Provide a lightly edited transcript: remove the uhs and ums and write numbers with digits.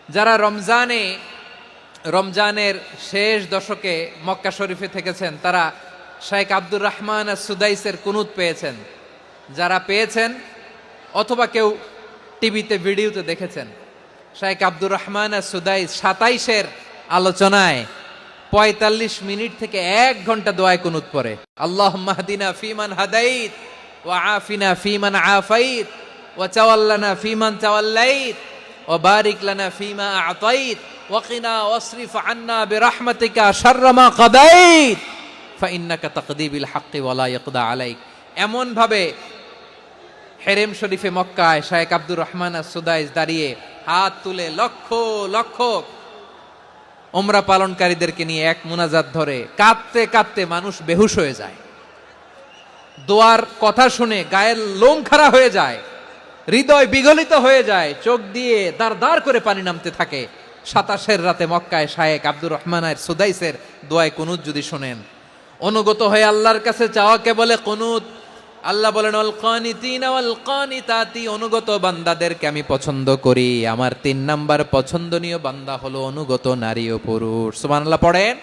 যারা রমজানের শেষ দশকে মক্কা শরীফে থেকেছেন তারা শাইখ আব্দুর রহমান সুদাইসের কুনুত পেয়েছেন। যারা পেয়েছেন অথবা কেউ টিভিতে ভিডিওতে দেখেছেন, শাইখ আব্দুর রহমান সুদাইস 27-এর আলোচনায় 45 মিনিট থেকে 1 ঘন্টা দোয়ায় কুনুত পড়ে। আল্লাহুম্মা হদিনা ফিমান হাদাইত ওয়া আফিনা ফিমান আফাইত ওয়া তাওয়াল্লানা ফিমান তাওয়াল্লাইত ওয়া বারিক লানা ফিমা আ'তাইত ওয়া কিনা ওয়াসরিফ আন্না বিরহমাতিকা শাররা মা কাদাইত ফাইন্নাকা তাকদি বিল হাক্কি ওয়া লা ইয়াকদা আলাইক। এমন ভাবে হেরেম শরীফে মক্কায় শাইখ আব্দুর রহমান সুদাইস দাঁড়িয়ে হাত তুলে লক্ষ লক্ষ উমরা পালনকারীদেরকে নিয়ে এক মুনাজাত ধরে কাঁদতে কাঁদতে মানুষ বেহুশ হয়ে যায়। দোয়ার কথা শুনে গায়ের লোম খাড়া হয়ে যায়, হৃদয় বিগলিত হয়ে যায়, চোখ দিয়ে দাঁড় দাঁড় করে পানি নামতে থাকে। 27-এর রাতে মক্কায় শাইখ আব্দুর রহমান সুদাইসের দোয়ায় কুনুত যদি শোনেন, অনুগত হয়ে আল্লাহর কাছে চাওয়াকে বলে কুনুত। আল্লাহ বলেন আল কানিতিনা ওয়াল কানিতাতি, অনুগত বান্দাদেরকে আমি পছন্দ করি। আমার 3 নাম্বার পছন্দনীয় বান্দা হলো অনুগত নারী ও পুরুষ। সুবহানাল্লাহ পড়েন।